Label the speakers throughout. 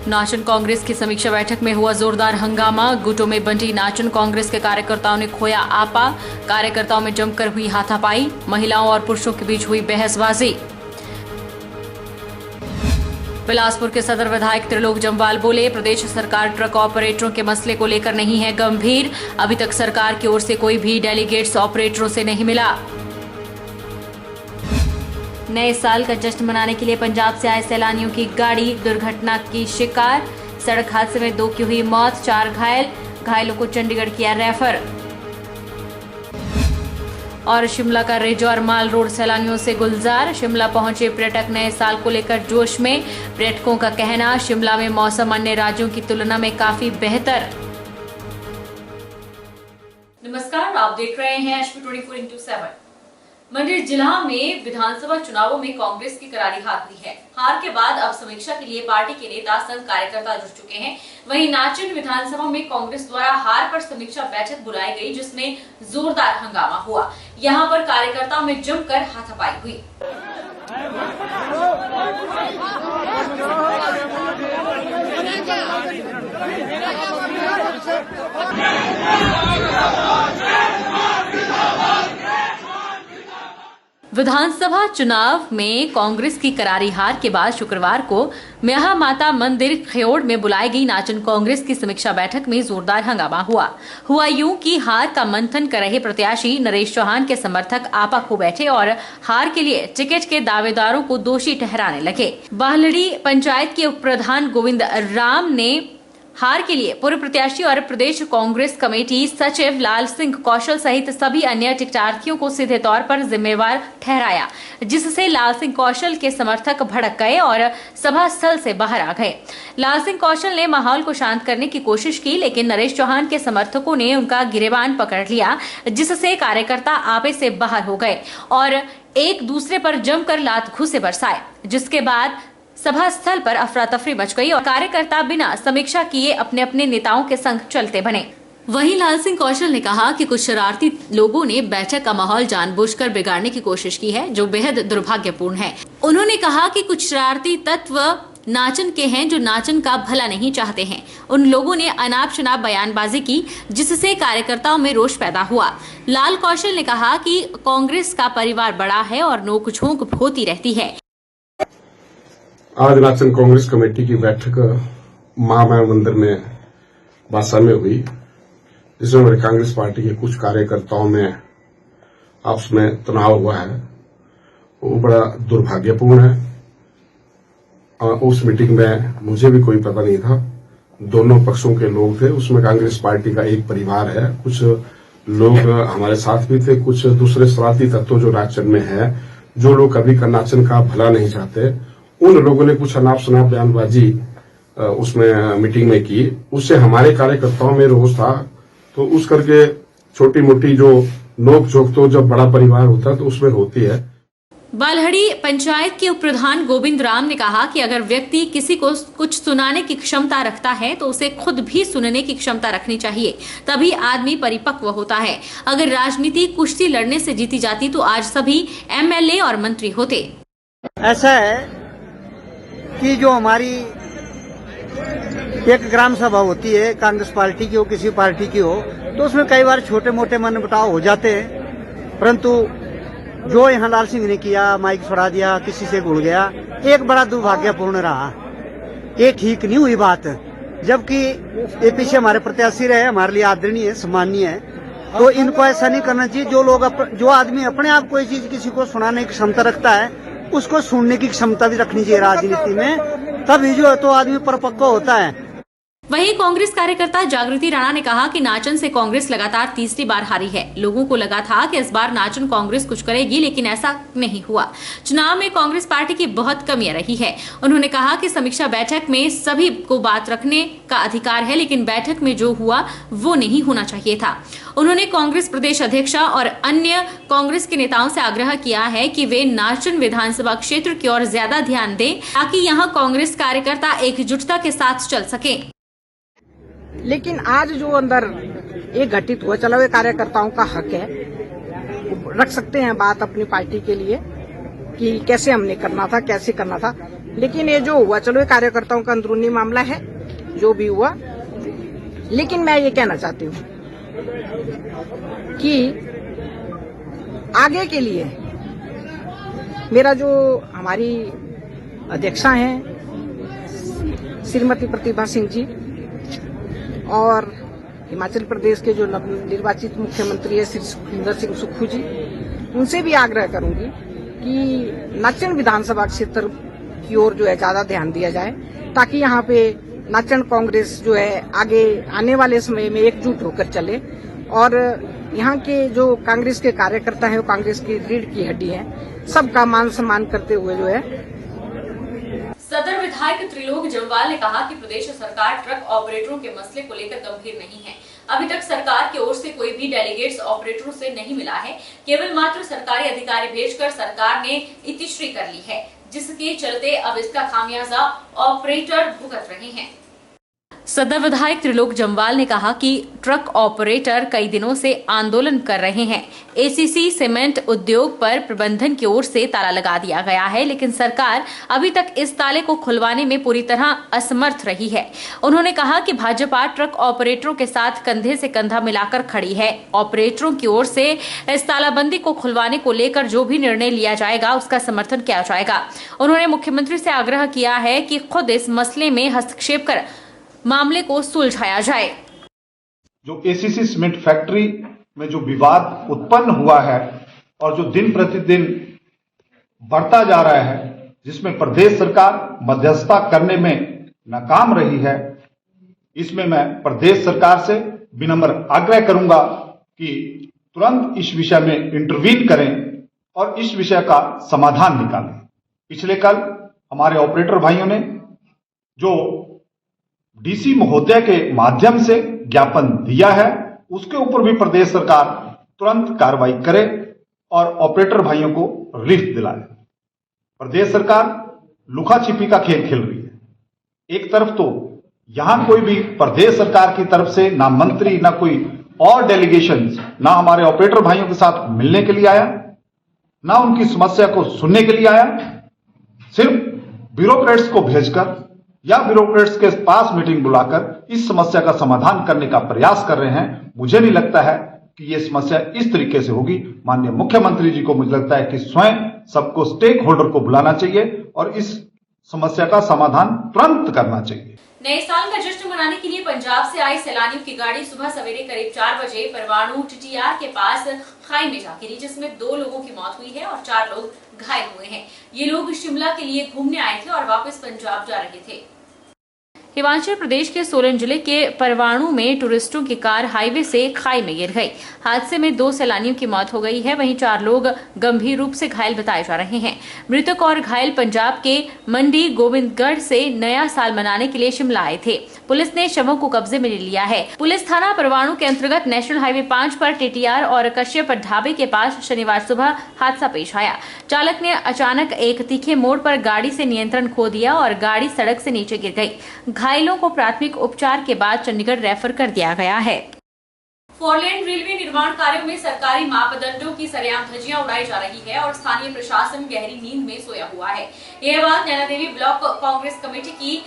Speaker 1: नाचन कांग्रेस की समीक्षा बैठक में हुआ जोरदार हंगामा। गुटों में बंटी नाचन कांग्रेस के कार्यकर्ताओं ने खोया आपा। कार्यकर्ताओं में जमकर हुई हाथापाई। महिलाओं और पुरुषों के बीच हुई बहसबाजी। बिलासपुर के सदर विधायक त्रिलोक जम्वाल बोले, प्रदेश सरकार ट्रक ऑपरेटरों के मसले को लेकर नहीं है गंभीर। अभी तक सरकार की ओर से कोई भी डेलीगेट्स ऑपरेटरों से नहीं मिला। नए साल का जश्न मनाने के लिए पंजाब से आए सैलानियों की गाड़ी दुर्घटना की शिकार। सड़क हादसे में 2 की हुई मौत, 4 घायल। घायलों को चंडीगढ़ किया रेफर। और शिमला का रिज और माल रोड सैलानियों से गुलजार। शिमला पहुंचे पर्यटक नए साल को लेकर जोश में। पर्यटकों का कहना, शिमला में मौसम अन्य राज्यों की तुलना में काफी बेहतर। नमस्कार, आप देख रहे हैं एचपी 24x7। मंडी जिला में विधानसभा चुनावों में कांग्रेस की करारी हार हुई है। हार के बाद अब समीक्षा के लिए पार्टी के नेता संघ कार्यकर्ता जुट चुके हैं। वहीं नाचन विधानसभा में कांग्रेस द्वारा हार पर समीक्षा बैठक बुलाई गई, जिसमें जोरदार हंगामा हुआ। यहां पर कार्यकर्ताओं में जमकर हाथापाई हुई। विधानसभा चुनाव में कांग्रेस की करारी हार के बाद शुक्रवार को म्याहा माता मंदिर खयोड़ में बुलाई गई नाचन कांग्रेस की समीक्षा बैठक में जोरदार हंगामा हुआ यूं कि हार का मंथन कर रहे प्रत्याशी नरेश चौहान के समर्थक आपा खो बैठे और हार के लिए टिकट के दावेदारों को दोषी ठहराने लगे। बालहड़ी पंचायत के उप प्रधान गोविंद राम ने हार के लिए पूर्व प्रत्याशी और प्रदेश कांग्रेस कमेटी सचिव लाल सिंह कौशल सहित सभी अन्य टिकटार्थियों को सीधे तौर पर जिम्मेवार ठहराया, जिससे लाल सिंह कौशल के समर्थक भड़क गए और सभा स्थल से बाहर आ गए। लाल सिंह कौशल ने माहौल को शांत करने की कोशिश की, लेकिन नरेश चौहान के समर्थकों ने उनका गिरेबान पकड़ लिया, जिससे कार्यकर्ता आपे से बाहर हो गए और एक दूसरे पर जमकर लात घूंसे बरसाए, जिसके बाद सभा स्थल पर अफरा तफरी मच गई और कार्यकर्ता बिना समीक्षा किए अपने अपने नेताओं के संग चलते बने। वहीं लाल सिंह कौशल ने कहा कि कुछ शरारती लोगों ने बैठक का माहौल जानबूझकर बिगाड़ने की कोशिश की है, जो बेहद दुर्भाग्यपूर्ण है। उन्होंने कहा कि कुछ शरारती तत्व नाचन के हैं जो नाचन का भला नहीं चाहते हैं। उन लोगों ने अनाप शनाप बयानबाजी की, जिससे कार्यकर्ताओं में रोष पैदा हुआ। लाल कौशल ने कहा कि कांग्रेस का परिवार बड़ा है और नोक-झोंक होती रहती है।
Speaker 2: आज नाचन कांग्रेस कमेटी की बैठक महामाया मंदिर में बासा में हुई, जिसमें हमारी कांग्रेस पार्टी के कुछ कार्यकर्ताओं में आपस में तनाव हुआ है। वो बड़ा दुर्भाग्यपूर्ण है। उस मीटिंग में मुझे भी कोई पता नहीं था। दोनों पक्षों के लोग थे। उसमें कांग्रेस पार्टी का एक परिवार है। कुछ लोग हमारे साथ भी थे, कुछ दूसरे शरारती तत्व जो नाचन में है, जो लोग कभी का नाचन का भला नहीं चाहते, उन लोगों ने कुछ अनाप शनाप बयानबाजी उसमें मीटिंग में की। उससे हमारे कार्यकर्ताओं में रोष था। तो उस करके छोटी मोटी जो नोक झोंक तो जब बड़ा परिवार होता है तो उसमें होती है।
Speaker 1: बालहड़ी पंचायत के उप प्रधान गोविंद राम ने कहा कि अगर व्यक्ति किसी को कुछ सुनाने की क्षमता रखता है तो उसे खुद भी सुनने की क्षमता रखनी चाहिए, तभी आदमी परिपक्व होता है। अगर राजनीति कुश्ती लड़ने से जीती जाती तो आज सभी एमएलए और मंत्री होते।
Speaker 3: ऐसा है कि जो हमारी एक ग्राम सभा होती है, कांग्रेस पार्टी की हो किसी पार्टी की हो, तो उसमें कई बार छोटे मोटे मनमुटाव हो जाते हैं। परंतु जो यहाँ लाल सिंह ने किया, माइक छोड़ा दिया, किसी से घुल गया, एक बड़ा दुर्भाग्यपूर्ण रहा। ये ठीक नहीं हुई बात। जबकि ये पीछे हमारे प्रत्याशी रहे, हमारे लिए आदरणीय है, सम्मानीय है, तो इनको ऐसा नहीं करना चाहिए। जो आदमी अपने आप कोई चीज किसी को सुनाने की क्षमता रखता है, उसको सुनने की क्षमता भी रखनी चाहिए राजनीति में, तभी जो है तो आदमी परिपक्व होता है।
Speaker 1: वहीं कांग्रेस कार्यकर्ता जागृति राणा ने कहा कि नाचन से कांग्रेस लगातार तीसरी बार हारी है। लोगों को लगा था कि इस बार नाचन कांग्रेस कुछ करेगी, लेकिन ऐसा नहीं हुआ। चुनाव में कांग्रेस पार्टी की बहुत कमियां रही है। उन्होंने कहा कि समीक्षा बैठक में सभी को बात रखने का अधिकार है, लेकिन बैठक में जो हुआ वो नहीं होना चाहिए था। उन्होंने कांग्रेस प्रदेश अध्यक्षा और अन्य कांग्रेस के नेताओं से आग्रह किया है कि वे नाचन विधानसभा क्षेत्र की ओर ज्यादा ध्यान दें, ताकि यहाँ कांग्रेस कार्यकर्ता एकजुटता के साथ चल सके।
Speaker 4: लेकिन आज जो अंदर ये घटित हुआ, चलो ये कार्यकर्ताओं का हक है, रख सकते हैं बात अपनी पार्टी के लिए कि कैसे हमने करना था, कैसे करना था। लेकिन ये जो हुआ, चलो ये कार्यकर्ताओं का अंदरूनी मामला है, जो भी हुआ। लेकिन मैं ये कहना चाहती हूँ कि आगे के लिए मेरा जो हमारी अध्यक्षा हैं श्रीमती प्रतिभा सिंह जी और हिमाचल प्रदेश के जो नवनिर्वाचित मुख्यमंत्री है श्री सुखविंदर सिंह सुक्खू जी, उनसे भी आग्रह करूंगी कि नाचन विधानसभा क्षेत्र की ओर जो है ज्यादा ध्यान दिया जाए, ताकि यहाँ पे नाचन कांग्रेस जो है आगे आने वाले समय में एकजुट होकर चले और यहाँ के जो कांग्रेस के कार्यकर्ता हैं, वो कांग्रेस की रीढ़ की हड्डी हैं, सबका मान सम्मान करते हुए जो है।
Speaker 1: सदर विधायक त्रिलोक जम्वाल ने कहा कि प्रदेश सरकार ट्रक ऑपरेटरों के मसले को लेकर गंभीर नहीं है। अभी तक सरकार की ओर से कोई भी डेलीगेट्स ऑपरेटरों से नहीं मिला है, केवल मात्र सरकारी अधिकारी भेजकर सरकार ने इतिश्री कर ली है, जिसके चलते अब इसका खामियाजा ऑपरेटर भुगत रहे हैं। सदर विधायक त्रिलोक जम्वाल ने कहा कि ट्रक ऑपरेटर कई दिनों से आंदोलन कर रहे हैं। एसीसी सीमेंट उद्योग पर प्रबंधन की ओर से ताला लगा दिया गया है, लेकिन सरकार अभी तक इस ताले को खुलवाने में पूरी तरह असमर्थ रही है। उन्होंने कहा कि भाजपा ट्रक ऑपरेटरों के साथ कंधे से कंधा मिलाकर खड़ी है। ऑपरेटरों की ओर से इस तालाबंदी को खुलवाने को लेकर जो भी निर्णय लिया जाएगा, उसका समर्थन किया जाएगा। उन्होंने मुख्यमंत्री से आग्रह किया है कि खुद इस मसले में हस्तक्षेप कर मामले को सुलझाया जाए।
Speaker 5: जो एसीसी सीमेंट फैक्ट्री में जो विवाद उत्पन्न हुआ है और जो दिन प्रतिदिन बढ़ता जा रहा है, जिसमें प्रदेश सरकार मध्यस्थता करने में नाकाम रही है, इसमें मैं प्रदेश सरकार से विनम्र आग्रह करूंगा कि तुरंत इस विषय में इंटरवीन करें और इस विषय का समाधान निकालें। पिछले कल हमारे ऑपरेटर भाइयों ने जो डीसी महोदय के माध्यम से ज्ञापन दिया है, उसके ऊपर भी प्रदेश सरकार तुरंत कार्रवाई करे और ऑपरेटर भाइयों को रिलीफ दिलाए। प्रदेश सरकार लुका छिपी का खेल खेल रही है। एक तरफ तो यहां कोई भी प्रदेश सरकार की तरफ से ना मंत्री, ना कोई और डेलीगेशन, ना हमारे ऑपरेटर भाइयों के साथ मिलने के लिए आया, ना उनकी समस्या को सुनने के लिए आया, सिर्फ ब्यूरोक्रेट्स को भेजकर या ब्यूरोक्रेट्स के पास मीटिंग बुलाकर इस समस्या का समाधान करने का प्रयास कर रहे हैं। मुझे नहीं लगता है कि यह समस्या इस तरीके से होगी। माननीय मुख्यमंत्री जी को मुझे लगता है कि स्वयं सबको स्टेक होल्डर को बुलाना चाहिए और इस समस्या का समाधान तुरंत करना चाहिए।
Speaker 1: नए साल का जश्न मनाने के लिए पंजाब से आए सैलानियों की गाड़ी सुबह सवेरे करीब 4 बजे परवाणु टीटीआर के पास खाई में जा गिरी, जिसमें 2 लोगों की मौत हुई है और 4 लोग घायल हुए हैं। ये लोग शिमला के लिए घूमने आए थे और वापस पंजाब जा रहे थे। हिमाचल प्रदेश के सोलन जिले के परवाणु में टूरिस्टों की कार हाईवे से खाई में गिर गई। हादसे में 2 सैलानियों की मौत हो गई है, वहीं 4 लोग गंभीर रूप से घायल बताए जा रहे हैं। मृतक और घायल पंजाब के मंडी गोविंदगढ़ से नया साल मनाने के लिए शिमला आए थे। पुलिस ने शवों को कब्जे में ले लिया है। पुलिस थाना परवाणु के अंतर्गत नेशनल हाईवे 5 पर टीटीआर और कश्यप ढाबे के पास शनिवार सुबह हादसा पेश आया। चालक ने अचानक एक तीखे मोड़ पर गाड़ी से नियंत्रण खो दिया और गाड़ी सड़क से नीचे गिर गई। घायलों को प्राथमिक उपचार के बाद चंडीगढ़ रेफर कर दिया गया है। फोरलेन रेलवे निर्माण कार्यों में सरकारी मापदंडों की सरेआम धज्जियां उड़ाई जा रही है और स्थानीय प्रशासन गहरी नींद में सोया हुआ है। यह बात नैना देवी ब्लॉक कांग्रेस कमेटी की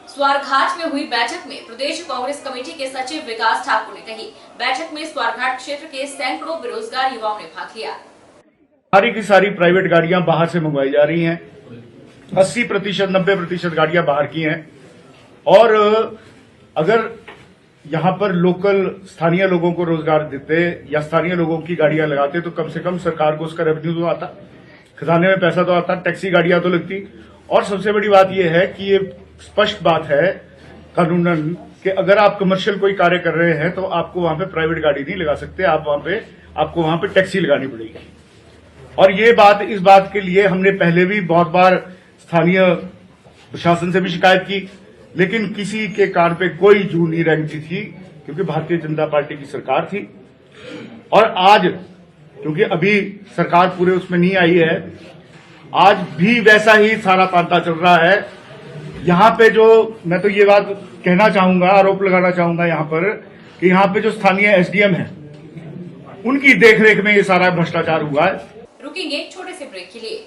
Speaker 1: स्वारघाट में हुई बैठक में प्रदेश कांग्रेस कमेटी के सचिव विकास ठाकुर ने कही। बैठक में स्वारघाट क्षेत्र के सैकड़ों बेरोजगार युवाओं ने भाग लिया।
Speaker 6: सारी की सारी प्राइवेट गाड़ियां बाहर से मंगवाई जा रही हैं। 80%, 90% गाड़ियां बाहर की हैं और अगर यहां पर लोकल स्थानीय लोगों को रोजगार देते या स्थानीय लोगों की गाड़ियां लगाते तो कम से कम सरकार को उसका रेवेन्यू तो आता, खजाने में पैसा तो आता, टैक्सी गाड़ियां तो लगती। और सबसे बड़ी बात यह है कि ये स्पष्ट बात है कानूनन कि अगर आप कमर्शियल कोई कार्य कर रहे हैं तो आपको वहां पे प्राइवेट गाड़ी नहीं लगा सकते, आपको वहां पे टैक्सी लगानी पड़ेगी। और ये बात, इस बात के लिए हमने पहले भी बहुत बार स्थानीय प्रशासन से भी शिकायत की, लेकिन किसी के कान पे कोई जू नहीं रेंगती थी क्योंकि भारतीय जनता पार्टी की सरकार थी। और आज क्योंकि अभी सरकार पूरे उसमें नहीं आई है, आज भी वैसा ही सारा तांता चल रहा है। यहां पे जो मैं तो ये बात कहना चाहूंगा, आरोप लगाना चाहूंगा यहां पर कि यहां पे जो स्थानीय एसडीएम है उनकी देखरेख में ये सारा भ्रष्टाचार हुआ है।
Speaker 1: रुकेंगे छोटे से ब्रेक के लिए।